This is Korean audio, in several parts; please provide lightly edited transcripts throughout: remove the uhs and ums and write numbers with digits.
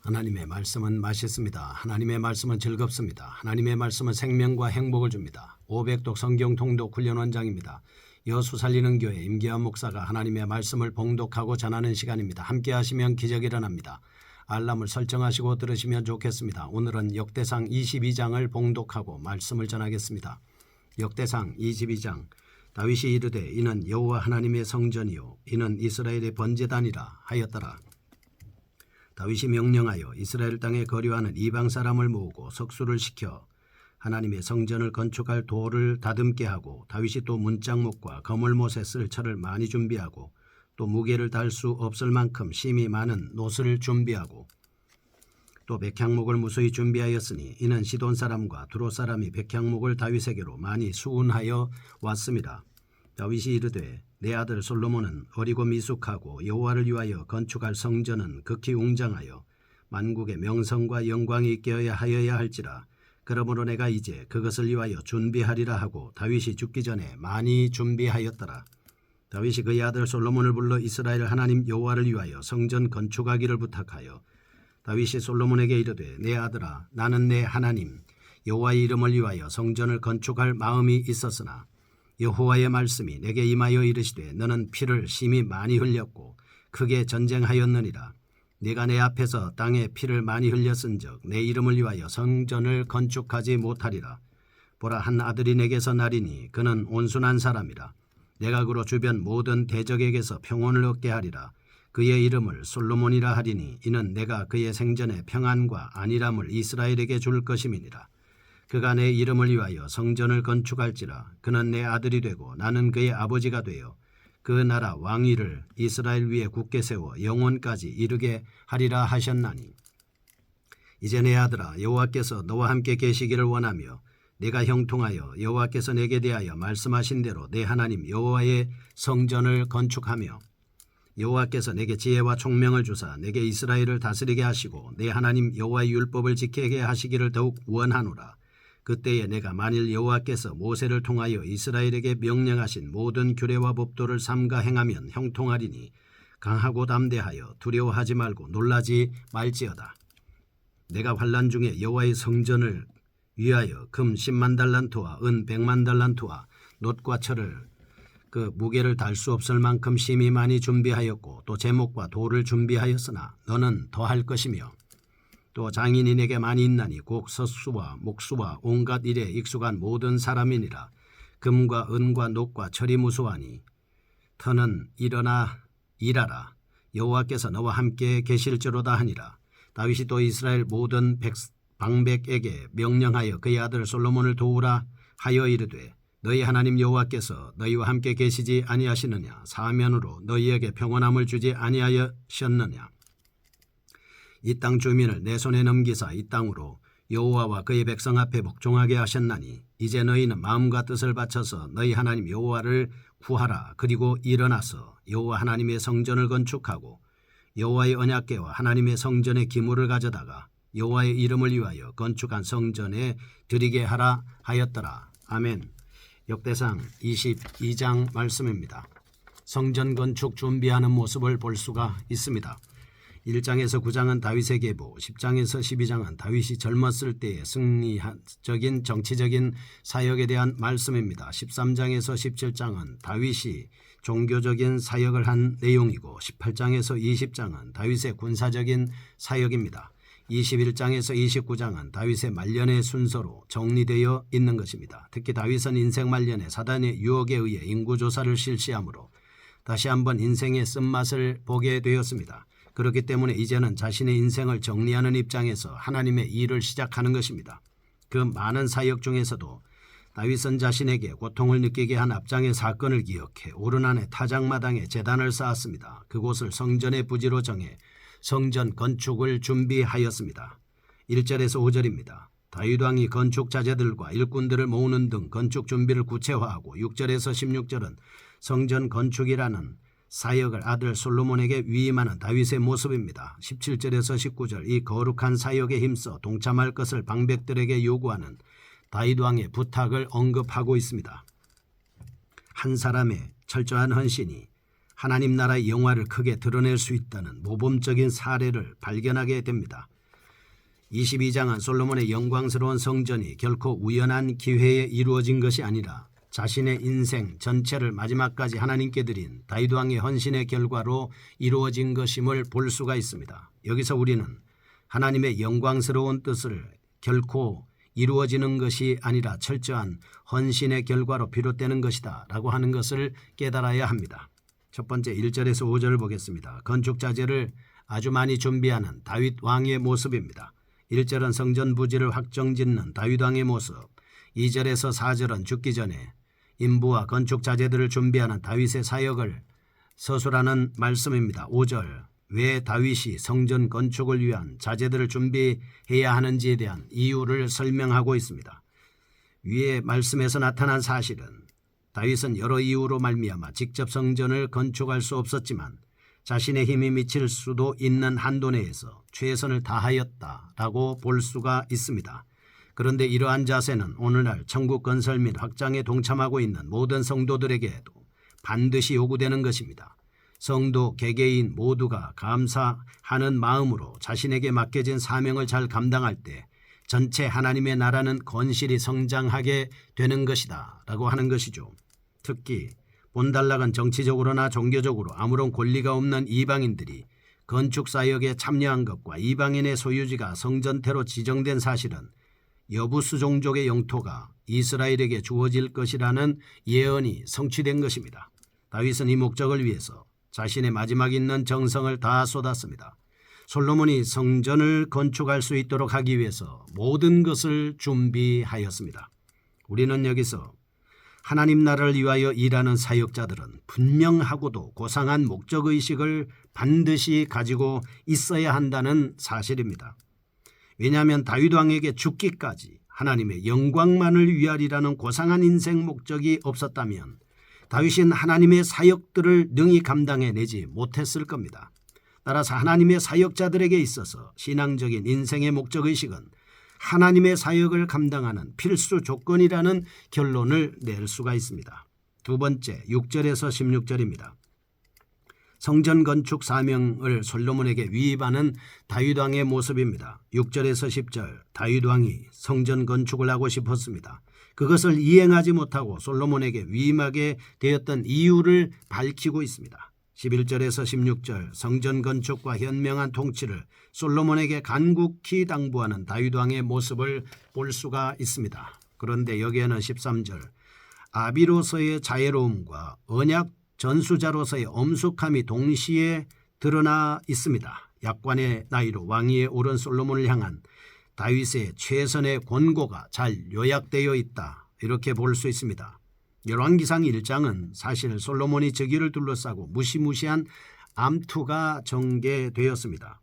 하나님의 말씀은 맛있습니다. 하나님의 말씀은 즐겁습니다. 하나님의 말씀은 생명과 행복을 줍니다. 500독 성경 통독 훈련 원장입니다. 여수 살리는 교회 임기환 목사가 하나님의 말씀을 봉독하고 전하는 시간입니다. 함께 하시면 기적이 일어납니다. 알람을 설정하시고 들으시면 좋겠습니다. 오늘은 역대상 22장을 봉독하고 말씀을 전하겠습니다. 역대상 22장. 다윗이 이르되 이는 여호와 하나님의 성전이요 이는 이스라엘의 번제단이라 하였더라. 다윗이 명령하여 이스라엘 땅에 거류하는 이방 사람을 모으고 석수를 시켜 하나님의 성전을 건축할 돌을 다듬게 하고, 다윗이 또 문짝목과 거물못에 쓸 철을 많이 준비하고, 또 무게를 달 수 없을 만큼 심이 많은 노스를 준비하고, 또 백향목을 무수히 준비하였으니 이는 시돈 사람과 두로 사람이 백향목을 다윗에게로 많이 수운하여 왔습니다. 다윗이 이르되 내 아들 솔로몬은 어리고 미숙하고 여호와를 위하여 건축할 성전은 극히 웅장하여 만국의 명성과 영광이 있게 하여야 할지라. 그러므로 내가 이제 그것을 위하여 준비하리라 하고 다윗이 죽기 전에 많이 준비하였더라. 다윗이 그의 아들 솔로몬을 불러 이스라엘 하나님 여호와를 위하여 성전 건축하기를 부탁하여 다윗이 솔로몬에게 이르되 내 아들아, 나는 내 하나님 여호와의 이름을 위하여 성전을 건축할 마음이 있었으나 여호와의 말씀이 내게 임하여 이르시되 너는 피를 심히 많이 흘렸고 크게 전쟁하였느니라. 네가 내 앞에서 땅에 피를 많이 흘렸은즉 내 이름을 위하여 성전을 건축하지 못하리라. 보라, 한 아들이 내게서 나리니 그는 온순한 사람이라. 내가 그로 주변 모든 대적에게서 평온을 얻게 하리라. 그의 이름을 솔로몬이라 하리니 이는 내가 그의 생전에 평안과 안일함을 이스라엘에게 줄 것임이니라. 그가 내 이름을 위하여 성전을 건축할지라. 그는 내 아들이 되고 나는 그의 아버지가 되어 그 나라 왕위를 이스라엘 위에 굳게 세워 영원까지 이르게 하리라 하셨나니, 이제 내 아들아, 여호와께서 너와 함께 계시기를 원하며 내가 형통하여 여호와께서 내게 대하여 말씀하신 대로 내 하나님 여호와의 성전을 건축하며 여호와께서 내게 지혜와 총명을 주사 내게 이스라엘을 다스리게 하시고 내 하나님 여호와의 율법을 지키게 하시기를 더욱 원하노라. 그때에 내가 만일 여호와께서 모세를 통하여 이스라엘에게 명령하신 모든 규례와 법도를 삼가 행하면 형통하리니 강하고 담대하여 두려워하지 말고 놀라지 말지어다. 내가 환난 중에 여호와의 성전을 위하여 금 10만 달란트와 은 100만 달란트와 놋과 철을 그 무게를 달 수 없을 만큼 심히 많이 준비하였고, 또 제목과 돌을 준비하였으나 너는 더할 것이며, 또 장인이 내게 많이 있나니 곧 서수와 목수와 온갖 일에 익숙한 모든 사람이니라. 금과 은과 놋과 철이 무수하니 터는 일어나 일하라. 여호와께서 너와 함께 계실지로다 하니라. 다윗이 또 이스라엘 모든 방백에게 명령하여 그의 아들 솔로몬을 도우라 하여 이르되 너희 하나님 여호와께서 너희와 함께 계시지 아니하시느냐? 사면으로 너희에게 평온함을 주지 아니하셨느냐? 이 땅 주민을 내 손에 넘기사 이 땅으로 여호와와 그의 백성 앞에 복종하게 하셨나니 이제 너희는 마음과 뜻을 바쳐서 너희 하나님 여호와를 구하라. 그리고 일어나서 여호와 하나님의 성전을 건축하고 여호와의 언약궤와 하나님의 성전의 기물을 가져다가 여호와의 이름을 위하여 건축한 성전에 드리게 하라 하였더라. 아멘. 역대상 22장 말씀입니다. 성전 건축 준비하는 모습을 볼 수가 있습니다. 1장에서 9장은 다윗의 계보, 10장에서 12장은 다윗이 젊었을 때의 승리적인 정치적인 사역에 대한 말씀입니다. 13장에서 17장은 다윗이 종교적인 사역을 한 내용이고, 18장에서 20장은 다윗의 군사적인 사역입니다. 21장에서 29장은 다윗의 말년의 순서로 정리되어 있는 것입니다. 특히 다윗은 인생 말년에 사단의 유혹에 의해 인구조사를 실시하므로 다시 한번 인생의 쓴맛을 보게 되었습니다. 그렇기 때문에 이제는 자신의 인생을 정리하는 입장에서 하나님의 일을 시작하는 것입니다. 그 많은 사역 중에서도 다윗은 자신에게 고통을 느끼게 한 앞장의 사건을 기억해 오르난의 타작마당에 제단을 쌓았습니다. 그곳을 성전의 부지로 정해 성전 건축을 준비하였습니다. 1절에서 5절입니다. 다윗 왕이 건축 자재들과 일꾼들을 모으는 등 건축 준비를 구체화하고, 6절에서 16절은 성전 건축이라는 사역을 아들 솔로몬에게 위임하는 다윗의 모습입니다. 17절에서 19절 이 거룩한 사역에 힘써 동참할 것을 방백들에게 요구하는 다윗 왕의 부탁을 언급하고 있습니다. 한 사람의 철저한 헌신이 하나님 나라의 영화를 크게 드러낼 수 있다는 모범적인 사례를 발견하게 됩니다. 22장은 솔로몬의 영광스러운 성전이 결코 우연한 기회에 이루어진 것이 아니라 자신의 인생 전체를 마지막까지 하나님께 드린 다윗 왕의 헌신의 결과로 이루어진 것임을 볼 수가 있습니다. 여기서 우리는 하나님의 영광스러운 뜻을 결코 이루어지는 것이 아니라 철저한 헌신의 결과로 비롯되는 것이다 라고 하는 것을 깨달아야 합니다. 첫 번째 1절에서 5절을 보겠습니다. 건축 자재를 아주 많이 준비하는 다윗 왕의 모습입니다. 1절은 성전 부지를 확정짓는 다윗 왕의 모습, 2절에서 4절은 죽기 전에 인부와 건축 자재들을 준비하는 다윗의 사역을 서술하는 말씀입니다. 5절, 왜 다윗이 성전 건축을 위한 자재들을 준비해야 하는지에 대한 이유를 설명하고 있습니다. 위의 말씀에서 나타난 사실은 다윗은 여러 이유로 말미암아 직접 성전을 건축할 수 없었지만 자신의 힘이 미칠 수도 있는 한도 내에서 최선을 다하였다라고 볼 수가 있습니다. 그런데 이러한 자세는 오늘날 천국 건설 및 확장에 동참하고 있는 모든 성도들에게도 반드시 요구되는 것입니다. 성도 개개인 모두가 감사하는 마음으로 자신에게 맡겨진 사명을 잘 감당할 때 전체 하나님의 나라는 건실히 성장하게 되는 것이다 라고 하는 것이죠. 특히 본달락은 정치적으로나 종교적으로 아무런 권리가 없는 이방인들이 건축 사역에 참여한 것과 이방인의 소유지가 성전태로 지정된 사실은 여부수 종족의 영토가 이스라엘에게 주어질 것이라는 예언이 성취된 것입니다. 다윗은 이 목적을 위해서 자신의 마지막 있는 정성을 다 쏟았습니다. 솔로몬이 성전을 건축할 수 있도록 하기 위해서 모든 것을 준비하였습니다. 우리는 여기서 하나님 나라를 위하여 일하는 사역자들은 분명하고도 고상한 목적의식을 반드시 가지고 있어야 한다는 사실입니다. 왜냐하면 다윗 왕에게 죽기까지 하나님의 영광만을 위하리라는 고상한 인생 목적이 없었다면 다윗은 하나님의 사역들을 능히 감당해내지 못했을 겁니다. 따라서 하나님의 사역자들에게 있어서 신앙적인 인생의 목적의식은 하나님의 사역을 감당하는 필수 조건이라는 결론을 낼 수가 있습니다. 두 번째 6절에서 16절입니다. 성전 건축 사명을 솔로몬에게 위임하는 다윗 왕의 모습입니다. 6절에서 10절 다윗 왕이 성전 건축을 하고 싶었습니다. 그것을 이행하지 못하고 솔로몬에게 위임하게 되었던 이유를 밝히고 있습니다. 11절에서 16절 성전 건축과 현명한 통치를 솔로몬에게 간곡히 당부하는 다윗 왕의 모습을 볼 수가 있습니다. 그런데 여기에는 13절 아비로서의 자애로움과 언약 전수자로서의 엄숙함이 동시에 드러나 있습니다. 약관의 나이로 왕위에 오른 솔로몬을 향한 다윗의 최선의 권고가 잘 요약되어 있다. 이렇게 볼 수 있습니다. 열왕기상 1장은 사실 솔로몬이 즉위를 둘러싸고 무시무시한 암투가 전개되었습니다.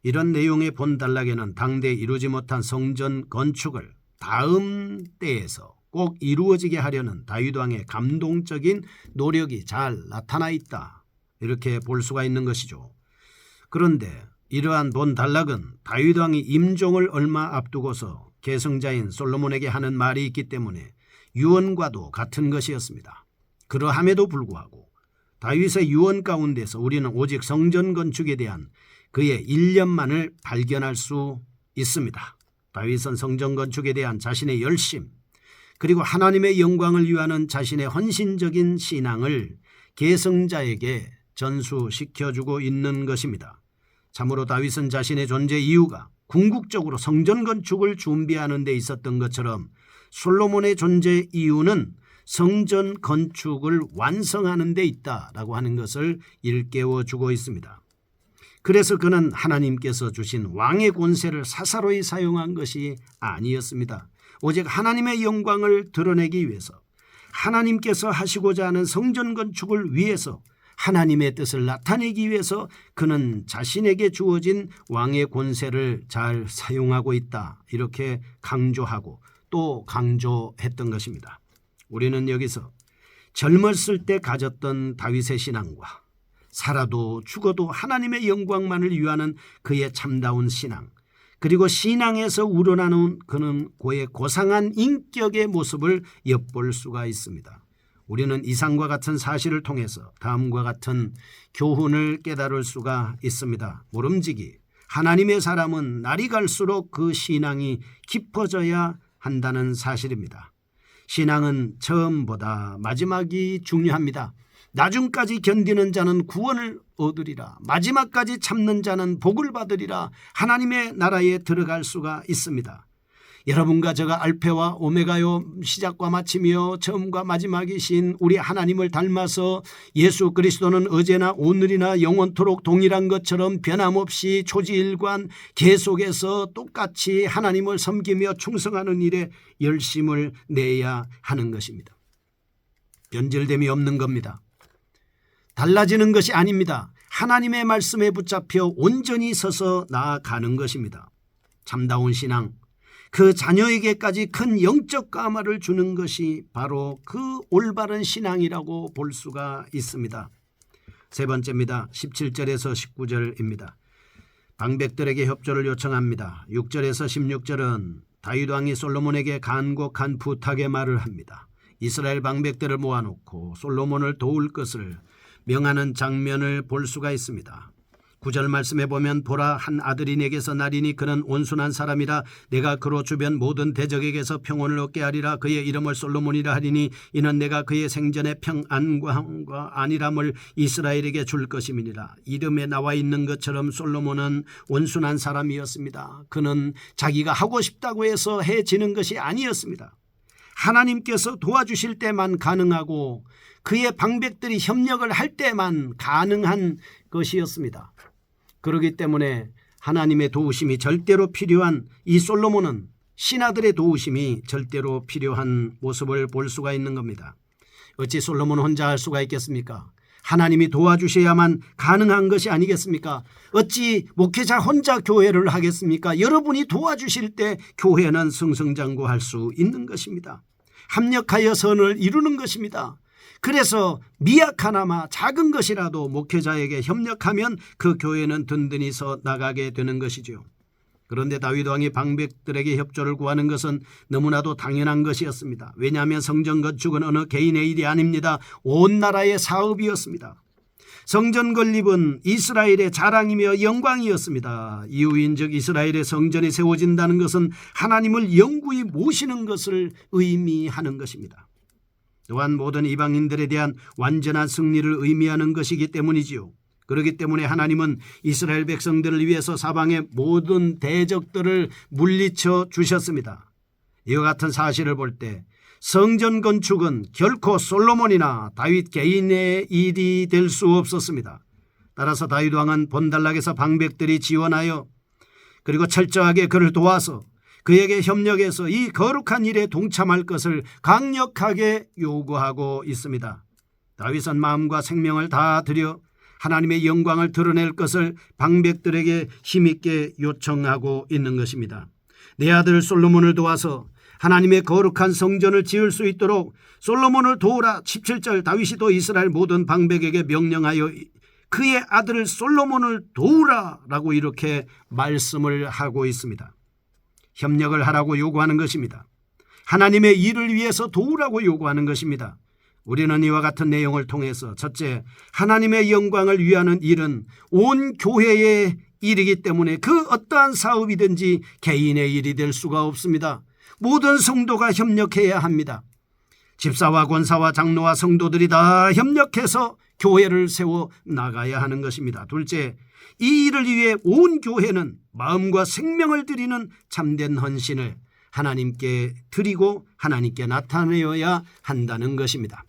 이런 내용의 본단락에는 당대에 이루지 못한 성전 건축을 다음 때에서 꼭 이루어지게 하려는 다윗 왕의 감동적인 노력이 잘 나타나 있다. 이렇게 볼 수가 있는 것이죠. 그런데 이러한 본단락은 다윗 왕이 임종을 얼마 앞두고서 계승자인 솔로몬에게 하는 말이 있기 때문에 유언과도 같은 것이었습니다. 그러함에도 불구하고 다윗의 유언 가운데서 우리는 오직 성전 건축에 대한 그의 일념만을 발견할 수 있습니다. 다윗은 성전 건축에 대한 자신의 열심 그리고 하나님의 영광을 위하는 자신의 헌신적인 신앙을 계승자에게 전수시켜주고 있는 것입니다. 참으로 다윗은 자신의 존재 이유가 궁극적으로 성전 건축을 준비하는 데 있었던 것처럼 솔로몬의 존재 이유는 성전 건축을 완성하는 데 있다라고 하는 것을 일깨워주고 있습니다. 그래서 그는 하나님께서 주신 왕의 권세를 사사로이 사용한 것이 아니었습니다. 오직 하나님의 영광을 드러내기 위해서 하나님께서 하시고자 하는 성전 건축을 위해서 하나님의 뜻을 나타내기 위해서 그는 자신에게 주어진 왕의 권세를 잘 사용하고 있다. 이렇게 강조하고 또 강조했던 것입니다. 우리는 여기서 젊었을 때 가졌던 다윗의 신앙과 살아도 죽어도 하나님의 영광만을 위하는 그의 참다운 신앙 그리고 신앙에서 우러나는 그는 그의 고상한 인격의 모습을 엿볼 수가 있습니다. 우리는 이상과 같은 사실을 통해서 다음과 같은 교훈을 깨달을 수가 있습니다. 모름지기 하나님의 사람은 날이 갈수록 그 신앙이 깊어져야 한다는 사실입니다. 신앙은 처음보다 마지막이 중요합니다. 나중까지 견디는 자는 구원을 얻으리라. 마지막까지 참는 자는 복을 받으리라. 하나님의 나라에 들어갈 수가 있습니다. 여러분과 제가 알페와 오메가요, 시작과 마침이요 처음과 마지막이신 우리 하나님을 닮아서 예수 그리스도는 어제나 오늘이나 영원토록 동일한 것처럼 변함없이 초지일관 계속해서 똑같이 하나님을 섬기며 충성하는 일에 열심을 내야 하는 것입니다. 변질됨이 없는 겁니다. 달라지는 것이 아닙니다. 하나님의 말씀에 붙잡혀 온전히 서서 나아가는 것입니다. 참다운 신앙, 그 자녀에게까지 큰 영적 감화를 주는 것이 바로 그 올바른 신앙이라고 볼 수가 있습니다. 세 번째입니다. 17절에서 19절입니다. 방백들에게 협조를 요청합니다. 6절에서 16절은 다윗 왕이 솔로몬에게 간곡한 부탁의 말을 합니다. 이스라엘 방백들을 모아놓고 솔로몬을 도울 것을 명하는 장면을 볼 수가 있습니다. 9절 말씀에 보면 보라 한 아들이 내게서 나리니 그는 온순한 사람이라 내가 그로 주변 모든 대적에게서 평온을 얻게 하리라. 그의 이름을 솔로몬이라 하리니 이는 내가 그의 생전에 평안과 안일함을 이스라엘에게 줄 것임이니라. 이름에 나와 있는 것처럼 솔로몬은 온순한 사람이었습니다. 그는 자기가 하고 싶다고 해서 해지는 것이 아니었습니다. 하나님께서 도와주실 때만 가능하고 그의 방백들이 협력을 할 때만 가능한 것이었습니다. 그렇기 때문에 하나님의 도우심이 절대로 필요한 이 솔로몬은 신하들의 도우심이 절대로 필요한 모습을 볼 수가 있는 겁니다. 어찌 솔로몬 혼자 할 수가 있겠습니까? 하나님이 도와주셔야만 가능한 것이 아니겠습니까? 어찌 목회자 혼자 교회를 하겠습니까? 여러분이 도와주실 때 교회는 승승장구할 수 있는 것입니다. 합력하여 선을 이루는 것입니다. 그래서 미약하나마 작은 것이라도 목회자에게 협력하면 그 교회는 든든히 서 나가게 되는 것이죠. 그런데 다윗 왕이 방백들에게 협조를 구하는 것은 너무나도 당연한 것이었습니다. 왜냐하면 성전 건축은 어느 개인의 일이 아닙니다. 온 나라의 사업이었습니다. 성전 건립은 이스라엘의 자랑이며 영광이었습니다. 이후인즉 이스라엘의 성전이 세워진다는 것은 하나님을 영구히 모시는 것을 의미하는 것입니다. 또한 모든 이방인들에 대한 완전한 승리를 의미하는 것이기 때문이지요. 그렇기 때문에 하나님은 이스라엘 백성들을 위해서 사방의 모든 대적들을 물리쳐 주셨습니다. 이와 같은 사실을 볼 때 성전 건축은 결코 솔로몬이나 다윗 개인의 일이 될 수 없었습니다. 따라서 다윗 왕은 본달락에서 방백들이 지원하여 그리고 철저하게 그를 도와서 그에게 협력해서 이 거룩한 일에 동참할 것을 강력하게 요구하고 있습니다. 다윗은 마음과 생명을 다 들여 하나님의 영광을 드러낼 것을 방백들에게 힘있게 요청하고 있는 것입니다. 내 아들 솔로몬을 도와서 하나님의 거룩한 성전을 지을 수 있도록 솔로몬을 도우라. 17절 다윗이 또 이스라엘 모든 방백에게 명령하여 그의 아들 솔로몬을 도우라 라고 이렇게 말씀을 하고 있습니다. 협력을 하라고 요구하는 것입니다. 하나님의 일을 위해서 도우라고 요구하는 것입니다. 우리는 이와 같은 내용을 통해서 첫째, 하나님의 영광을 위하는 일은 온 교회의 일이기 때문에 그 어떠한 사업이든지 개인의 일이 될 수가 없습니다. 모든 성도가 협력해야 합니다. 집사와 권사와 장로와 성도들이 다 협력해서 교회를 세워 나가야 하는 것입니다. 둘째, 이 일을 위해 온 교회는 마음과 생명을 드리는 참된 헌신을 하나님께 드리고 하나님께 나타내어야 한다는 것입니다.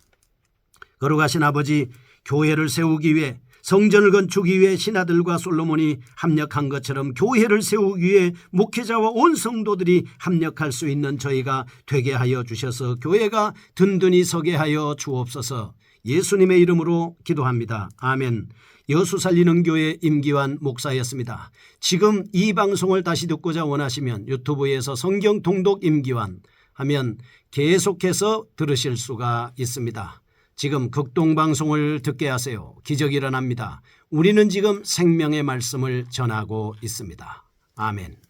거룩하신 아버지, 교회를 세우기 위해 성전을 건축하기 위해 신하들과 솔로몬이 합력한 것처럼 교회를 세우기 위해 목회자와 온 성도들이 합력할 수 있는 저희가 되게 하여 주셔서 교회가 든든히 서게 하여 주옵소서. 예수님의 이름으로 기도합니다. 아멘. 여수 살리는 교회 임기환 목사였습니다. 지금 이 방송을 다시 듣고자 원하시면 유튜브에서 성경 통독 임기환 하면 계속해서 들으실 수가 있습니다. 지금 극동방송을 듣게 하세요. 기적이 일어납니다. 우리는 지금 생명의 말씀을 전하고 있습니다. 아멘.